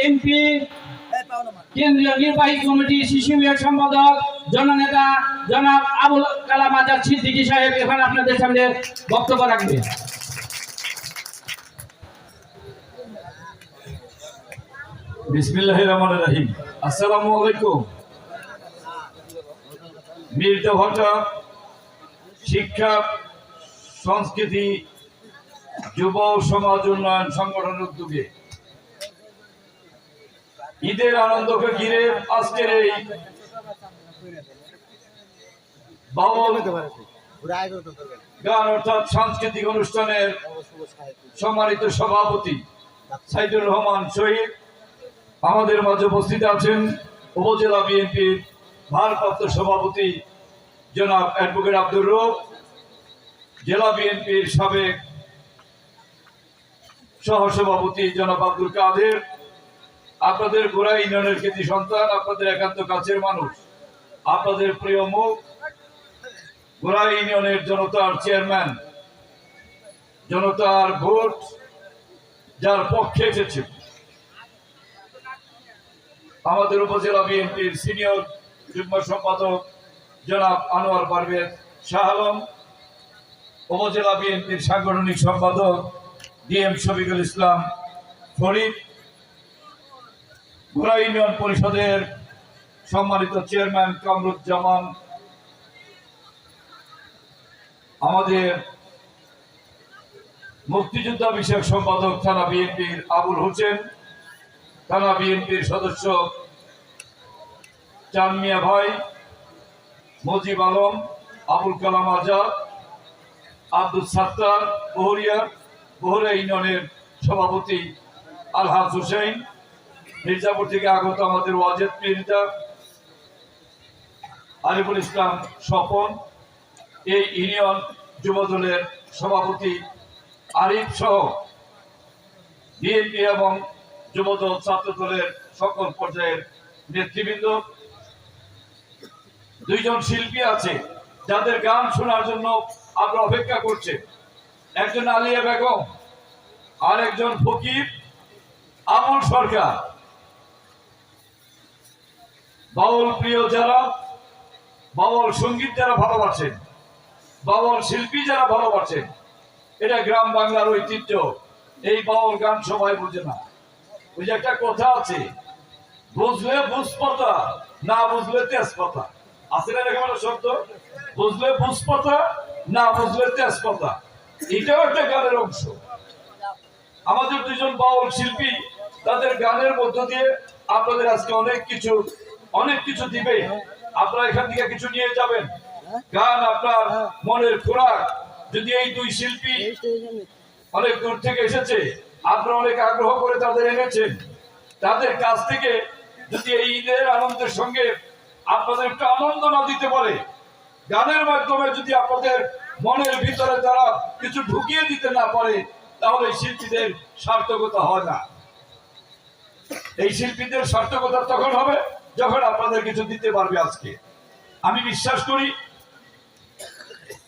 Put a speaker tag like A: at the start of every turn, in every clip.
A: MP কেন্দ্রীয় নির্বাহী committee শিশু বিভাগ সম্পাদক জননেতা জনাব আবুল কালাম আজাদ সিদ্দিকী সাহেব এখানে আপনাদের সামনে বক্তব্য রাখবে।
B: বিসমিল্লাহির রহমানির রহিম। আসসালামু আলাইকুম। মির্জা ভাটা শিক্ষা সংস্কৃতি যুব সমাজ উন্নয়ন সংগঠনের উদ্যোগে ঈদের আনন্দকে ঘিরে আজকের এই বাউল গান অর্থাৎ সাংস্কৃতিক অনুষ্ঠানের সম্মানিত সভাপতি সাইদুর রহমান শহীদ আমাদের মাঝে উপস্থিত আছেন। উপজেলা বিএনপির ভারপ্রাপ্ত সভাপতি জনাব অ্যাডভোকেট আব্দুর রউফ, জেলা বিএনপির সাবেক সহসভাপতি জনাব আব্দুল কাদের, আপনাদের গোড়া ইউনিয়নের কৃতি সন্তান, আপনাদের একান্ত কাছের মানুষ, আপনাদের প্রিয় মুখ, গোড়া ইউনিয়নের জনতার চেয়ারম্যান, জনতার ভোট যার পক্ষে এসেছে, আমাদের উপজেলা বিএনপির সিনিয়র যুগ্ম সম্পাদক জনাব আনোয়ার পারভেজ শাহ আলম, উপজেলা বিএনপির সাংগঠনিক সম্পাদক ডিএম শফিকুল ইসলাম ফরিদ, গোড়া ইউনিয়ন পরিষদের সম্মানিত চেয়ারম্যান কামরুজ্জামান, আমাদের মুক্তিযোদ্ধা বিষয়ক সম্পাদক থানা বিএনপির আবুল হোসেন, থানা বিএনপির সদস্য চান মিয়া ভাই, মজিব আলম, আবুল কালাম আজাদ, আব্দুল সাত্তার বহরিয়া ইউনিয়নের সভাপতি আলহাজ হুসেন, মির্জাপুর থেকে আগত আমাদের ওয়াজেদ মির্জা, আরিফুল ইসলাম স্বপন, এই ইউনিয়ন যুবদলের সভাপতি আরিফ সহ বিএনপি এবং যুবদল ছাত্র দলের সকল পর্যায়ের নেতৃবৃন্দ। দুইজন শিল্পী আছে যাদের গান শোনার জন্য আমরা অপেক্ষা করছে, একজন আলিয়া বেগম আর একজন ফকির আমল সরকার। বাউল প্রিয় যারা, বাউল সঙ্গীত যারা ভালোবাসেন, বাউল শিল্পী যারা ভালোবাসেন, এটা গ্রাম বাংলার ঐতিহ্য। এই বাউল গান সবাই বুঝে না। ওই যে একটা কথা আছে, বুঝলে বুঝপাতা, না বুঝলে তেজপাতা। আছে না এরকম একটা শব্দ, বুঝলে বুঝপাতা, না বুঝলে তেজপাতা। এটাও একটা গানের অংশ। আমাদের দুজন বাউল শিল্পী তাদের গানের মধ্য দিয়ে আপনাদের আজকে অনেক কিছু দিবে। আপনারা এখান থেকে কিছু নিয়ে যাবেন। গান আপনার মনের খোরাক। যদি এই দুই শিল্পী অনেক দূর থেকে এসেছে, আপনারা অনেক আগ্রহ করে তাদের এনেছেন, তাদের কাছ থেকে যদি এই ঈদের আনন্দের সঙ্গে আপনাদের একটু আনন্দ না দিতে পারে, গানের মাধ্যমে যদি আপনাদের মনের ভিতরে তারা কিছু ঢুকিয়ে দিতে না পারে, তাহলে শিল্পীদের সার্থকতা হয় না। এই শিল্পীদের সার্থকতা তখন হবে যখন আপনাদের কিছু দিতে পারবে। আজকে আমি বিশ্বাস করি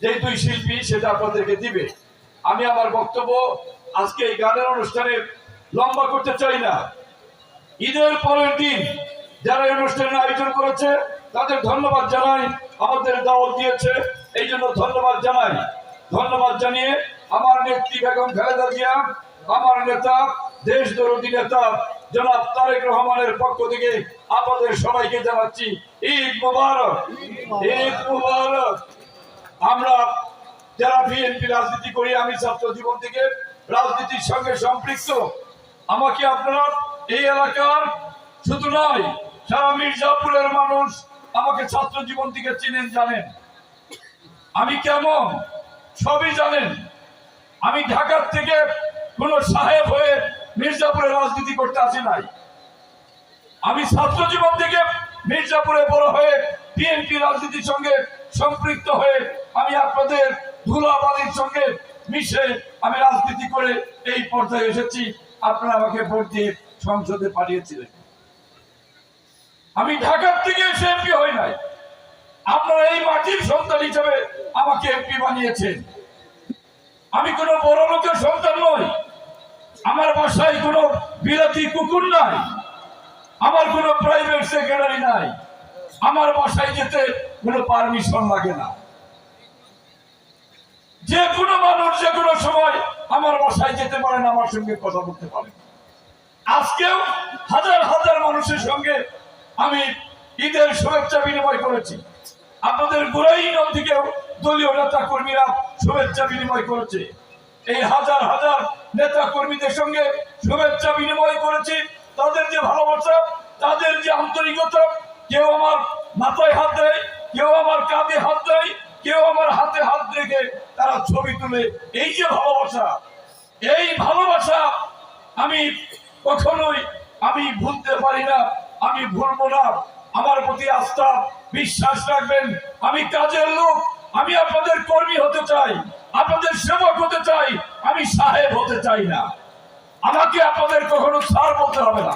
B: যে দুই শিল্পী সেটা আপনাদেরকে দিবে। আমি আমার বক্তব্য আজকে এই গানের অনুষ্ঠানে লম্বা করতে চাই না। ঈদের পরের দিন যারা এই অনুষ্ঠানের আয়োজন করেছে তাদের ধন্যবাদ জানাই, আমাদের দাওয়াত দিয়েছে এই জন্য ধন্যবাদ জানাই। ধন্যবাদ জানিয়ে আমার নেত্রী বেগম খালেদা জিয়া, আমার নেতা, দেশ দরদী নেতা জনাব তারেক রহমানের পক্ষ থেকে আপনাদের সবাইকে জানাচ্ছি ঈদ মুবারক, ঈদ মুবারক। আমরা যারা বিএনপি রাজনীতি করি, আমি ছাত্র জীবন থেকে রাজনীতির সঙ্গে সম্পৃক্ত। আমাকে আপনারা এই এলাকার শুধু নয়, সারা মির্জাপুরের মানুষ আমাকে ছাত্র জীবন থেকে চিনেন, জানেন আমি কেমন, সবই জানেন। আমি ঢাকার থেকে কোন সাহেব হয়ে মির্জাপুরে রাজনীতি করতে আসি নাই। আমি ছাত্র জীবন থেকে মির্জাপুরে বড় হয়ে বিএনপি রাজনীতির সঙ্গে সম্পৃক্ত হয়ে আমি আপনাদের ধুলাবালির সঙ্গে মিশে আমি রাজনীতি করে এই পর্যায়ে এসেছি। আপনারা আমাকে ভোট দিয়ে সংসদে পাঠিয়েছিলেন। আমি ঢাকার থেকে এসে এমপি হই নাই, আপনারা এই মাটির সন্তান হিসেবে আমাকে এমপি বানিয়েছেন। আমি কোন বড় লোকের সন্তান নই, আমার বাসায় কোনো বিলাতি কুকুর নাই, আমার কোনো প্রাইভেট সেক্রেটারি নাই, আমার বাসায় যেতে কোনো পারমিশন লাগে না। যে কোনো মানুষ যে কোনো সময় আমার বাসায় যেতে পারেন, আমার সঙ্গে কথা বলতে পারেন। আজকেও হাজার হাজার মানুষের সঙ্গে আমি ঈদের শুভেচ্ছা বিনিময় করেছি। আপনাদের গোড়াইনল থেকেও দলীয় নেতা কর্মীরা শুভেচ্ছা বিনিময় করেছে। এই হাজার হাজার নেতা কর্মীদের সঙ্গে শুভেচ্ছা বিনিময় করেছি। তাদের যে ভালোবাসা, তাদের যে আন্তরিকতা, কেউ আমার মাথায় হাত দেয়, কেউ আমার কাঁধে হাত দেয়, কেউ আমার হাতে হাত রেখে তারা ছবি তুলে। এই যে ভালোবাসা, এই ভালোবাসা আমি কখনোই ভুলতে পারি না, আমি ভুলবো না। আমার প্রতি আস্থা বিশ্বাস রাখবেন। আমি কাজের লোক, আমি আপনাদের কর্মী হতে চাই, আপনাদের সেবক হতে চাই, আমি সাহেব হতে চাই না। আমাকে আপনাদের কখনো স্যার বলতে হবে না,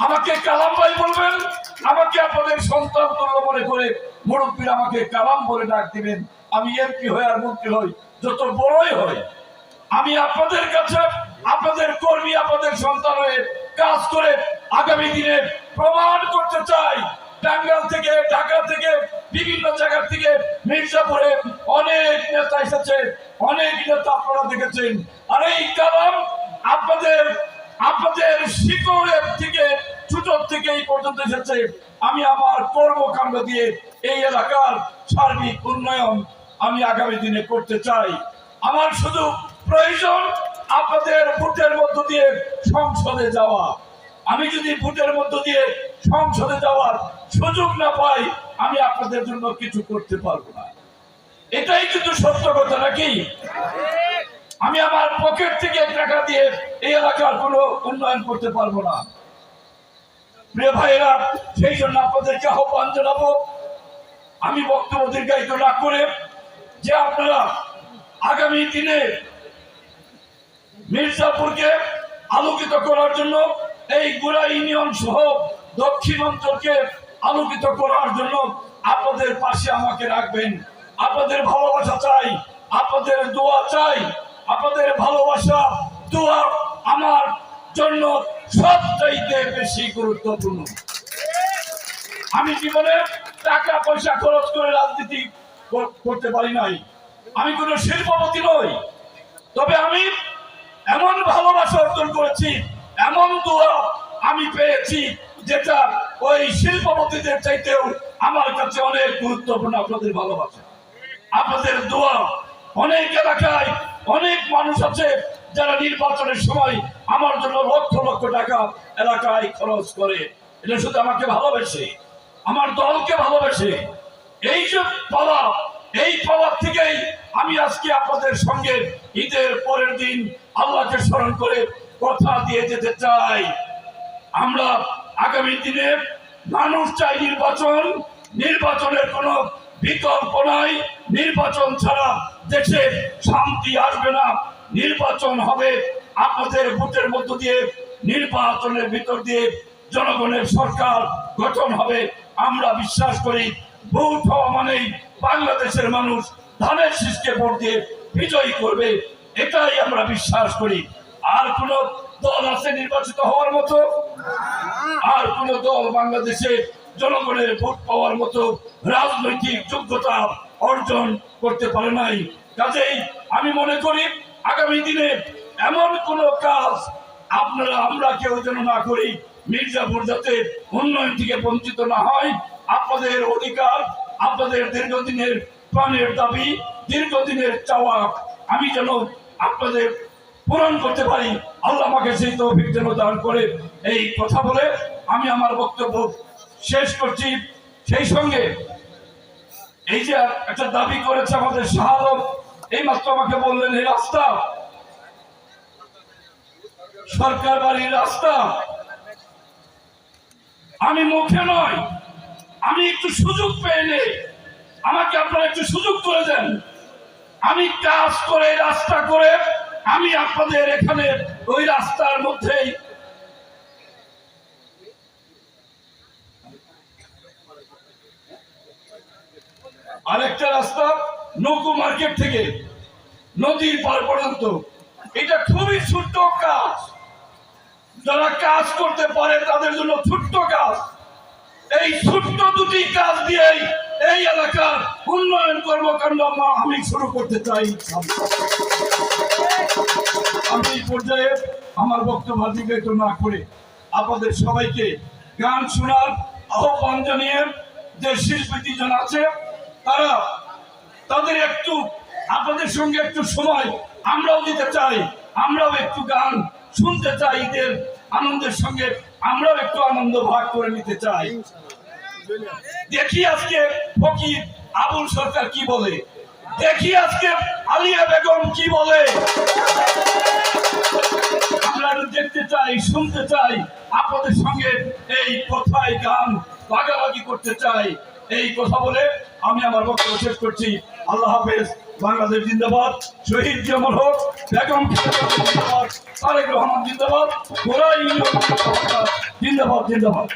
B: আমাকে কালাম ভাই বলবেন, আমাকে আপনাদের সন্তান তুল্য মনে করে মুরব্বীরা আমাকে কালাম বলে ডাক দিবেন। আমি এমপি হই আর মন্ত্রী হই, যত বড়ই হই, আমি আপনাদের কাছে আপনাদের কর্মী, আপনাদের সন্তান হয়ে কাজ করে আগামী দিনে প্রমাণ করতে চাই। টাঙ্গাইল থেকে, ঢাকা থেকে, বিভিন্ন জায়গা থেকে মির্জাপুরে অনেক নেতা এসেছে, অনেক নেতা আপনারা দেখেছেন। আর এই কালাম আপনাদের শিকড়ের থেকে, ছোট থেকে এই পর্যন্ত এসেছে। আমি আমার কর্মকাণ্ড দিয়ে এই এলাকার সার্বিক উন্নয়ন আমি আগামী দিনে করতে চাই। আমার শুধু প্রয়োজন আপনাদের ভোটের মধ্য দিয়ে সংসদে যাওয়া। আমি যদি ভোটের মধ্য দিয়ে সংসদে যাওয়ার সুযোগ না পাই, আমি আপনাদের জন্য কিছু করতে পারবো না। এটাই কিন্তু সত্য কথা, নাকি? আমি আমার পকেট থেকে টাকা দিয়ে এই এলাকার কোনো উন্নয়ন করতে পারবো না। প্রিয় ভাইয়েরা, সেই জন্য আপনাদেরকে আহ্বান জানাবো, আমি বক্তব্য দীর্ঘায়িত না করে, যে আপনারা আগামী দিনে মির্জাপুরকে আলোকিত করার জন্য, এই গোড়া ইউনিয়ন সহ দক্ষিণ অঞ্চলকে আলোকিত করার জন্য আপনাদের পাশে আমাকে রাখবেন। আপনাদের ভালোবাসা চাই, আপনাদের দোয়া চাই। আপনাদের ভালোবাসা, দোয়া আমার জন্য সবচাইতে বেশি গুরুত্বপূর্ণ। আমি জীবনে টাকা পয়সা খরচ করে রাজনীতি করতে পারি নাই, আমি কোনো শিল্পপতি নই। তবে আমি এমন ভালোবাসা অর্জন করেছি, এমন দোয়া আমি পেয়েছি, যেটা ওই শিল্পপতিদের চাইতেও আমার কাছে অনেক গুরুত্বপূর্ণ। আপনাদের ভালোবাসা, আপনাদের দোয়া। অনেক এলাকায় অনেক মানুষ আছে যারা নির্বাচনের সময় আমার জন্য লক্ষ লক্ষ টাকা এলাকায় খরচ করে। এটা শুধু আমাকে ভালোবেসে, আমার দলকে ভালোবেসে। এই যে পাওয়া, এই পাওয়ার থেকেই আমি আজকে আপনাদের সঙ্গে ঈদের পরের দিন আল্লাহকে স্মরণ করে কথা দিয়ে যেতে চাই। আমরা আগামী দিনে মানুষ চাই নির্বাচন, নির্বাচনের কোনো বিকল্প নাই। নির্বাচন ছাড়া দেশে শান্তি আসবে না। নির্বাচন হবে আপনাদের ভোটের মধ্য দিয়ে, নির্বাচনের ভিতর দিয়ে জনগণের সরকার গঠন হবে। আমরা বিশ্বাস করি ভোট হওয়া মানেই বাংলাদেশের মানুষ ধানের শীষকে ভোট দিয়ে বিজয়ী করবে, এটাই আমরা বিশ্বাস করি। আর কোন দল আছে নির্বাচিত হওয়ার মতো? আর কোন দল বাংলাদেশে জনগণের ভোট পাওয়ার মতো রাজনৈতিক যোগ্যতা অর্জন করতে পারে নাই। কাজেই আমি মনে করি আগামী দিনে এমন কোন কাজ আমরা কেউ যেন না করি, মির্জাপুর যাতে উন্নয়ন থেকে বঞ্চিত না হয়। আপনাদের অধিকার, আপনাদের দীর্ঘদিনের প্রাণের দাবি, দীর্ঘদিনের চাওয়া আমি যেন আপনাদের পূরণ করতে পারি। আল্লাহ আমাকে সেই তৌফিক যেন দান করে। এই কথা বলে আমি আমার বক্তব্য শেষ করছি। সেই সঙ্গে এই যে একটা দাবি করেছে আমাদের শাহ আলম, এই মাত্র আমাকে বললেন এই রাস্তা সরকার বাড়ির রাস্তা। আমি মুখে নয়, আমি একটু সুযোগ পেয়ে নেই, আমাকে আপনারা একটু সুযোগ করে দেন। আমি কাজ করে, রাস্তা করে, আমি আপনাদের এখানে ওই রাস্তার মধ্যেই আরেকটা রাস্তা নৌকো মার্কেট থেকে নদীর পার পর্যন্ত এটা খুবই ছোট্ট কাজ, যারা কাজ করতে পারে তাদের জন্য ছোট্ট কাজ। এই ছোট্ট দুটি কাজ দিয়েই এই এলাকার উন্নয়ন কর্মকাণ্ড আমি শুরু করতে চাই। আমি এই পর্যায়ে আমার বক্তব্য দীর্ঘায়িত না করে আপনাদের সবাইকে গান শোনার আহ্বান জানিয়ে যে শিল্পী দুজন আছে তারা তাদের একটু আপনাদের সঙ্গে একটু সময় আমরাও দিতে চাই, আমরাও একটু গান শুনতে চাই, ঈদের আনন্দের সঙ্গে আমরাও একটু আনন্দ ভাগ করে নিতে চাই। দেখি আজকে ফকির আবুল সরকার কি বলে, দেখি আজকে আলিয়া বেগম কি বলে। আমরা দেখতে চাই, শুনতে চাই, আপনাদের সঙ্গে এই কথায় গান ভাগাভাগি করতে চাই। এই কথা বলে আমি আমার বক্তব্য শেষ করছি। আল্লাহ হাফেজ। বাংলাদেশ জিন্দাবাদ, শহীদ জামাল হক, বেগম জিন্দাবাদ, তারেক রহমান জিন্দাবাদ, গোড়া ইউনিয়ন জিন্দাবাদ, জিন্দাবাদ।